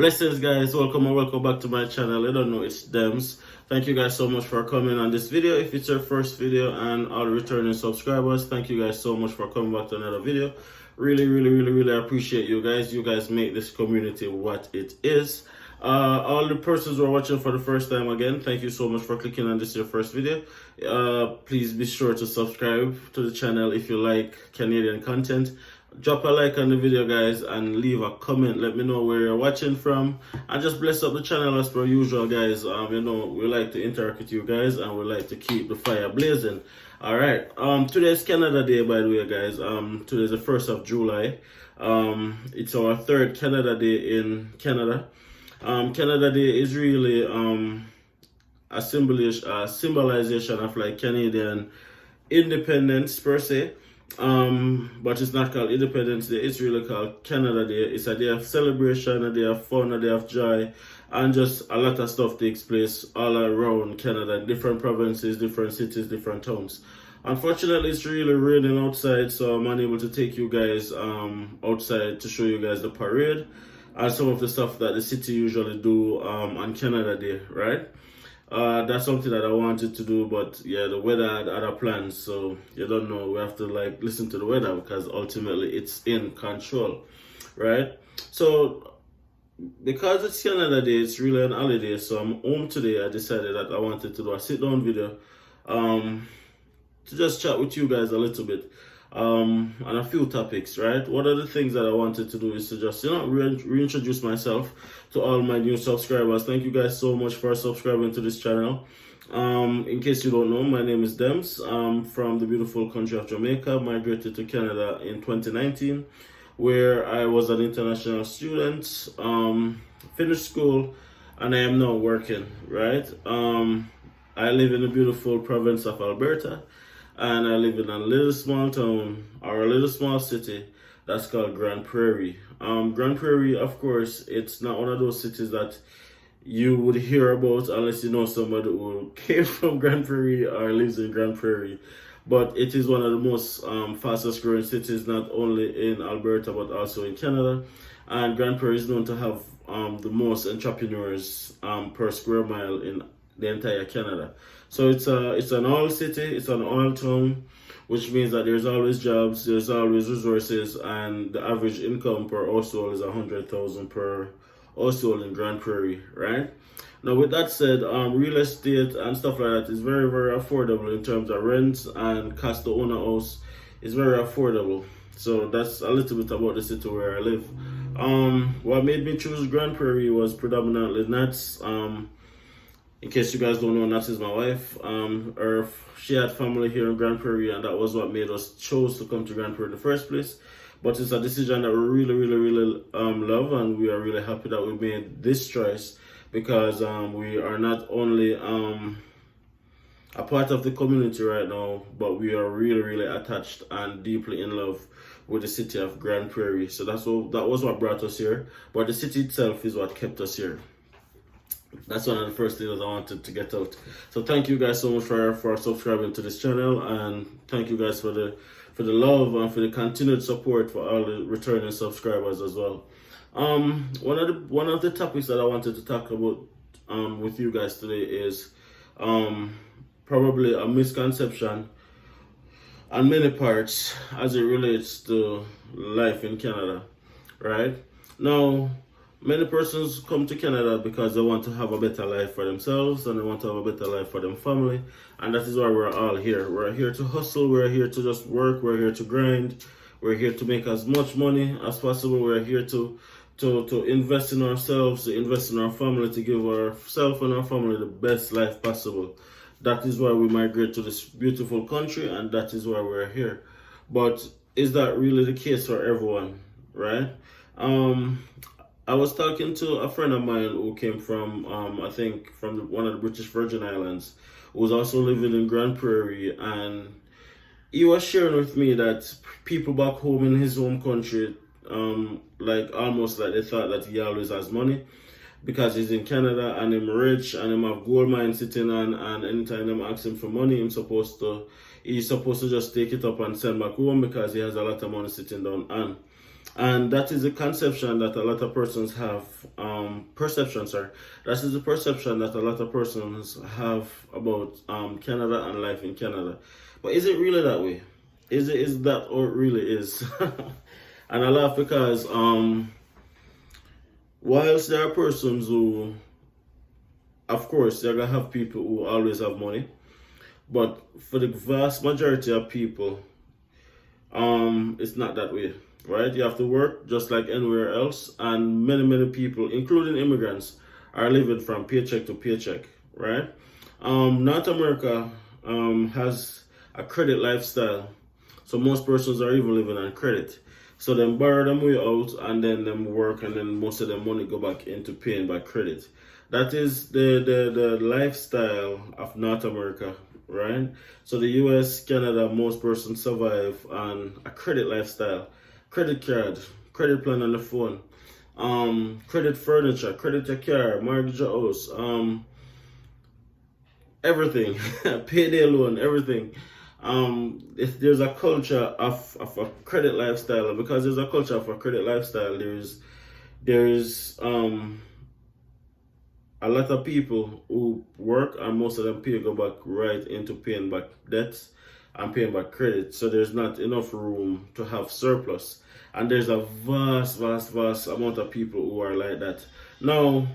Blessings, guys. Welcome and welcome back to my channel. I don't know, it's Dems. Thank you guys so much for coming on this video. If it's your first video, and all the returning subscribers, thank you guys so much for coming back to another video. Really appreciate you guys. You guys make this community what it is. All the persons who are watching for the first time, again, thank you so much for clicking on this your first video. Please be sure to subscribe to the channel if you like Canadian content. Drop a like on the video, guys, and leave a comment. Let me know where you're watching from, and just bless up the channel as per usual, guys. You know, we like to interact with you guys, and we like to keep the fire blazing. All right, today's Canada Day, by the way, guys. Today's the 1st of July. It's our third Canada Day in Canada. Canada Day is really a symbolization of like Canadian independence per se. But it's not called Independence Day, it's really called Canada Day. It's a day of celebration, a day of fun, a day of joy, and just a lot of stuff takes place all around Canada, different provinces, different cities, different towns. Unfortunately, it's really raining outside, so I'm unable to take you guys outside to show you guys the parade and some of the stuff that the city usually do on Canada Day, right? That's something that I wanted to do, but yeah, the weather had other plans, so you don't know. We have to like listen to the weather because ultimately it's in control, right? So because it's Canada Day, it's really an holiday. So I'm home today. I decided that I wanted to do a sit-down video, to just chat with you guys a little bit, on a few topics, right? One of the things that I wanted to do is to just, reintroduce myself to all my new subscribers. Thank you guys so much for subscribing to this channel. In case you don't know, my name is Dems. I'm from the beautiful country of Jamaica. Migrated to Canada in 2019, where I was an international student, finished school, and I am now working, right? I live in the beautiful province of Alberta, and I live in a little small town, or a little small city, that's called Prairie. Grande Prairie, of course, it's not one of those cities that you would hear about unless you know somebody who came from Grande Prairie or lives in Grande Prairie. But it is one of the most fastest growing cities, not only in Alberta, but also in Canada. And Grande Prairie is known to have the most entrepreneurs per square mile in the entire Canada. So it's an oil city, it's an oil town, which means that there's always jobs, there's always resources, and the average income per household is 100,000 per household in Grande Prairie, right? Now, with that said, real estate and stuff like that is very affordable in terms of rent, and cost to own a house is very affordable. So that's a little bit about the city where I live. What made me choose Grande Prairie was predominantly Nats. In case you guys don't know, Nat is my wife. She had family here in Grande Prairie, and that was what made us choose to come to Grande Prairie in the first place. But it's a decision that we really love, and we are really happy that we made this choice, because we are not only a part of the community right now, but we are really attached and deeply in love with the city of Grande Prairie. So that was what brought us here, but the city itself is what kept us here. That's one of the first things I wanted to get out. So thank you guys so much for subscribing to this channel, and thank you guys for the love and for the continued support for all the returning subscribers as well. One of the topics that I wanted to talk about with you guys today is probably a misconception on many parts as it relates to life in Canada, right? Now, many persons come to Canada because they want to have a better life for themselves, and they want to have a better life for their family, and that is why we're all here. We're here to hustle, we're here to just work, we're here to grind, we're here to make as much money as possible, we're here to invest in ourselves, to invest in our family, to give ourselves and our family the best life possible. That is why we migrate to this beautiful country, and that is why we're here. But is that really the case for everyone, right? I was talking to a friend of mine who came from, I think, from one of the British Virgin Islands, who was also living in Grande Prairie, and he was sharing with me that people back home in his home country, like almost like they thought that he always has money because he's in Canada and him rich and him have gold mine sitting on, and anytime them ask him for money, he's supposed to just take it up and send back home because he has a lot of money sitting down on. And that is a conception that a lot of persons have, perception, sorry. That is the perception that a lot of persons have about Canada and life in Canada. But is it really that way? Is that what it really is? And I laugh because whilst there are persons who, of course, you're gonna have people who always have money, but for the vast majority of people, it's not that way, right? You have to work just like anywhere else, and many people, including immigrants, are living from paycheck to paycheck, right? North America has a credit lifestyle, so most persons are even living on credit. So then borrow them way out, and then them work, and then most of the money go back into paying back credit. That is the lifestyle of North America, right? So the US, Canada, most persons survive on a credit lifestyle, credit card, credit plan on the phone, credit furniture, credit your car, mortgage your house, everything, payday loan, everything. If there's a culture of a credit lifestyle, and because there's a culture of a credit lifestyle, there's a lot of people who work, and most of them go back right into paying back debts and paying back credit. So there's not enough room to have surplus. And there's a vast amount of people who are like that. Now,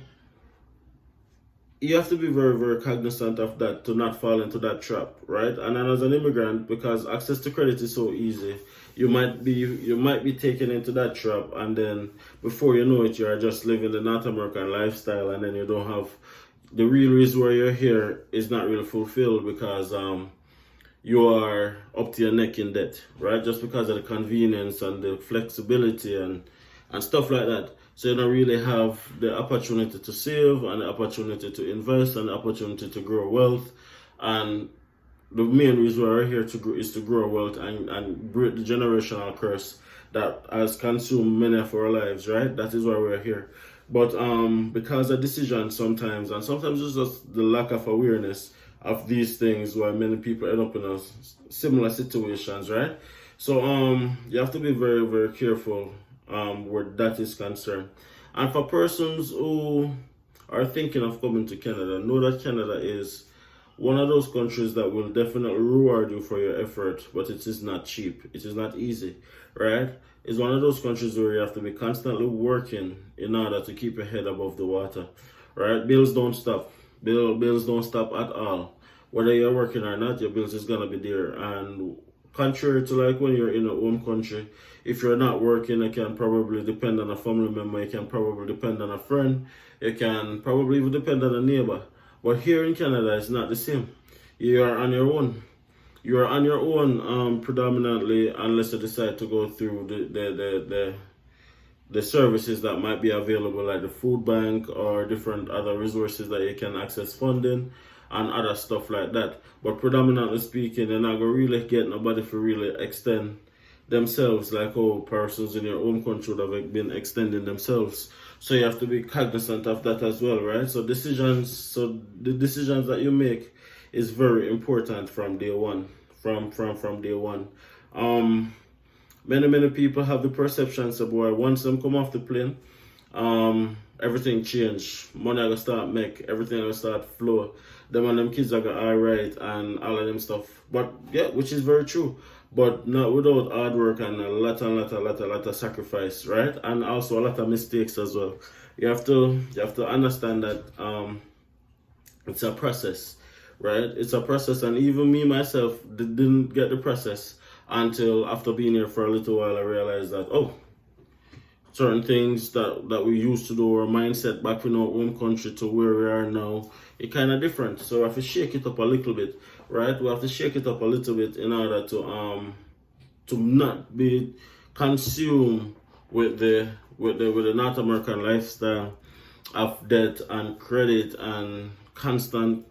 you have to be very cognizant of that to not fall into that trap, right? And then as an immigrant, because access to credit is so easy, you might be taken into that trap, and then before you know it, you are just living the North American lifestyle, and then you don't have the real reason why you're here is not really fulfilled, because you are up to your neck in debt, right? Just because of the convenience and the flexibility and stuff like that. So you don't really have the opportunity to save, and the opportunity to invest, and the opportunity to grow wealth. And the main reason we're here is to grow wealth and break the generational curse that has consumed many of our lives, right? That is why we're here. But because of decisions sometimes, and sometimes it's just the lack of awareness of these things, why many people end up in similar situations, right? So you have to be very careful where that is concerned. And for persons who are thinking of coming to Canada, know that Canada is one of those countries that will definitely reward you for your effort, but it is not cheap. It is not easy, right? It's one of those countries where you have to be constantly working in order to keep your head above the water, right? Bills don't stop. Bills don't stop at all. Whether you're working or not, your bills is gonna be there. And contrary to like when you're in a home country, if you're not working, you can probably depend on a family member, you can probably depend on a friend, you can probably even depend on a neighbor. But here in Canada, it's not the same. You are on your own. You are on your own predominantly, unless you decide to go through the services that might be available, like the food bank or different other resources that you can access funding and other stuff like that. But predominantly speaking, you're not going to really get nobody to really extend themselves like how persons in your own country would have been extending themselves. So you have to be cognizant of that as well, right? So the decisions that you make is very important from day one. From day one. Many people have the perception that boy, once them come off the plane, everything change. Money gonna start make, everything gonna start flow. Them and them kids are gonna alright and all of them stuff. But yeah, which is very true. But not without hard work and a lot of sacrifice, right? And also a lot of mistakes as well. You have to understand that it's a process, right? It's a process, and even me myself didn't get the process until after being here for a little while. I realized that certain things that we used to do, our mindset back in our home country to where we are now, it's kind of different. So we have to shake it up a little bit, right? We have to shake it up a little bit in order to not be consumed with the North American lifestyle of debt and credit and constant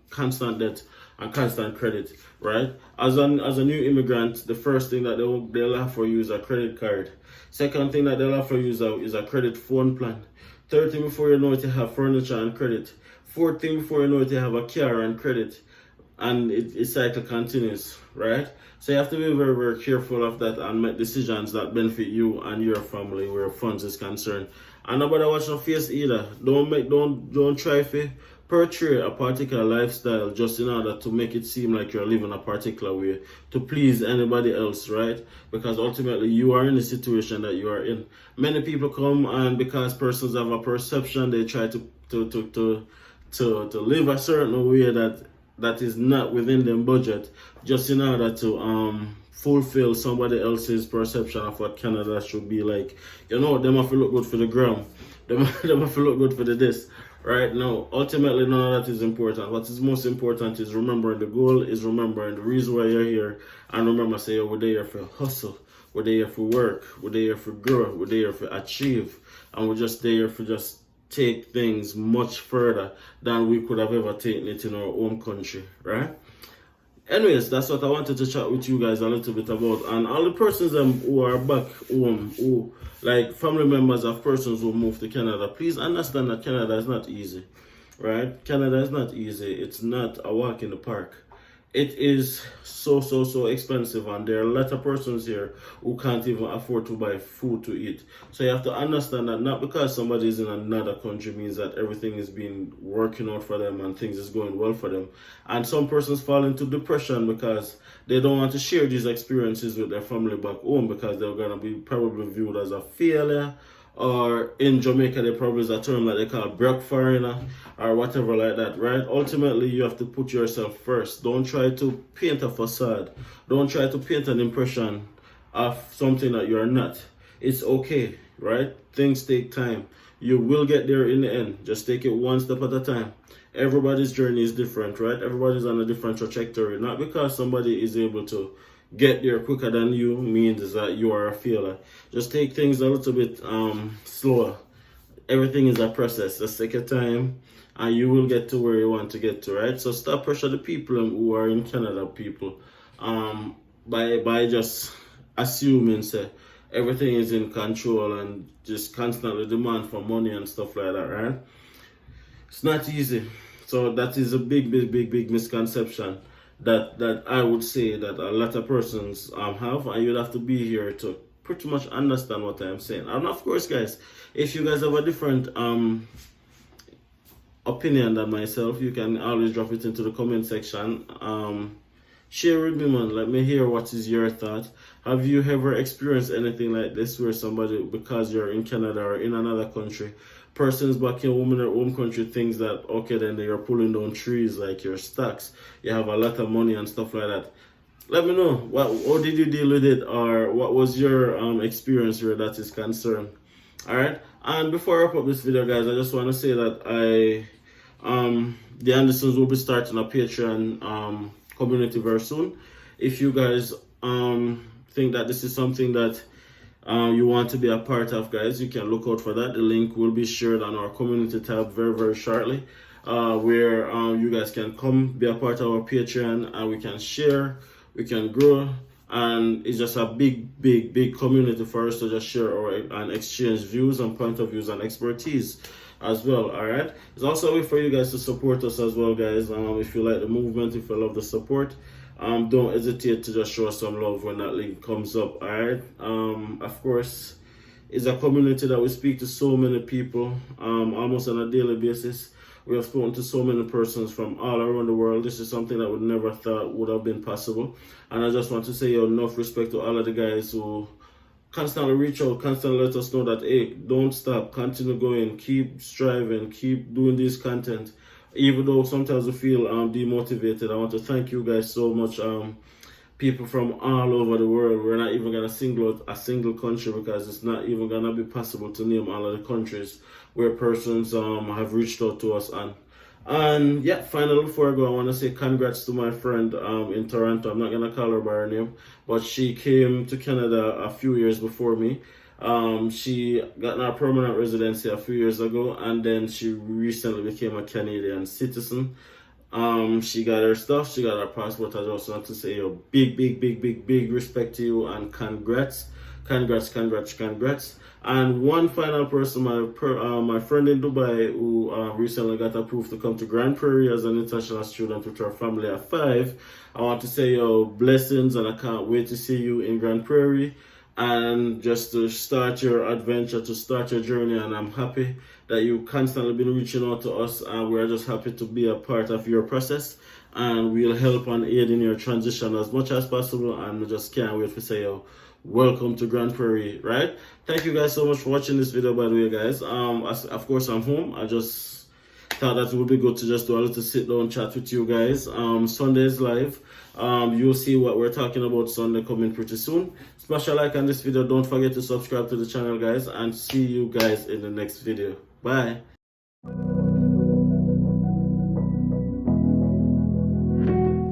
debt and constant credit, right? As a new immigrant, the first thing that they'll have for you is a credit card. Second thing that they'll have for you is a credit phone plan. Third thing before you know it, you have furniture and credit. Fourth thing before you know it, you have a car and credit. and it cycle continues, right? So you have to be very, very careful of that and make decisions that benefit you and your family where funds is concerned. And nobody watch no face either. Don't try to portray a particular lifestyle just in order to make it seem like you're living a particular way to please anybody else, right? Because ultimately you are in the situation that you are in. Many people come, and because persons have a perception, they try to live a certain way that is not within their budget, just in order to fulfill somebody else's perception of what Canada should be like. You know, them have to look good for the gram. Them have to look good for the this. Right now, ultimately, none of that is important. What is most important is remembering the goal, is remembering the reason why you're here, and remember, say, we're there for hustle, we're there for work, we're there for grow, we're there for achieve, and we're just there for just take things much further than we could have ever taken it in our home country, right? Anyways, that's what I wanted to chat with you guys a little bit about. And all the persons who are back home, who like family members of persons who moved to Canada, please understand that Canada is not easy, right? Canada is not easy. It's not a walk in the park. It is so expensive, and there are a lot of persons here who can't even afford to buy food to eat. So you have to understand that not because somebody is in another country means that everything is being working out for them and things is going well for them. And some persons fall into depression because they don't want to share these experiences with their family back home because they're gonna be probably viewed as a failure. Or in Jamaica, they probably use a term that they call broke foreigner or whatever like that, right? Ultimately, you have to put yourself first. Don't try to paint a facade. Don't try to paint an impression of something that you're not. It's okay, right? Things take time. You will get there in the end. Just take it one step at a time. Everybody's journey is different, right? Everybody's on a different trajectory. Not because somebody is able to get there quicker than you means that you are a failure. Just take things a little bit slower. Everything is a process. Just take your time and you will get to where you want to get to, right? So stop pressure the people who are in Canada, people, by just assuming say everything is in control and just constantly demand for money and stuff like that, right? It's not easy. So that is a big misconception that I would say that a lot of persons have, and you'd have to be here to pretty much understand what I'm saying. And of course, guys, if you guys have a different opinion than myself, you can always drop it into the comment section. Share with me, man. Let me hear what is your thought. Have you ever experienced anything like this where somebody, because you're in Canada or in another country, persons back in their home country thinks that, okay, then they are pulling down trees like your stocks, you have a lot of money and stuff like that? Let me know. How did you deal with it, or what was your experience where that is concerned? Alright, and before I wrap up this video, guys, I just want to say that DiAndersons will be starting a Patreon community very soon. If you guys think that this is something that you want to be a part of, guys, you can look out for that. The link will be shared on our community tab very shortly, where you guys can come be a part of our Patreon and we can share, we can grow, and it's just a big community for us to just share and exchange views and point of views and expertise as well. All right, it's also a way for you guys to support us as well, guys. If you like the movement, if you love the support, don't hesitate to just show us some love when that link comes up. All right, of course, it's a community that we speak to so many people almost on a daily basis. We have spoken to so many persons from all around the world. This is something that we never thought would have been possible, and I just want to say enough respect to all of the guys who constantly reach out, constantly let us know that, hey, don't stop, continue going, keep striving, keep doing this content, even though sometimes we feel demotivated. I want to thank you guys so much, people from all over the world. We're not even gonna single out a single country because it's not even gonna be possible to name all of the countries where persons have reached out to us on. And yeah, finally, before I go, I want to say congrats to my friend in Toronto. I'm not going to call her by her name, but she came to Canada a few years before me. She got a permanent residency a few years ago, and then she recently became a Canadian citizen. She got her stuff, she got her passport. I just want to say big respect to you and congrats. Congrats. And one final person, my friend in Dubai who recently got approved to come to Grand Prairie as an international student with her family of 5. I want to say your blessings, and I can't wait to see you in Grand Prairie and just to start your adventure, to start your journey. And I'm happy that you constantly been reaching out to us, and we're just happy to be a part of your process, and we'll help and aid in your transition as much as possible. And I just can't wait to say welcome to Grand Prairie, right? Thank you guys so much for watching this video, by the way, guys. Of course, I'm home. I just thought that it would be good to just do a little sit down chat with you guys. Sunday is live. You'll see what we're talking about Sunday coming pretty soon. Smash a like on this video. Don't forget to subscribe to the channel, guys, and see you guys in the next video. Bye.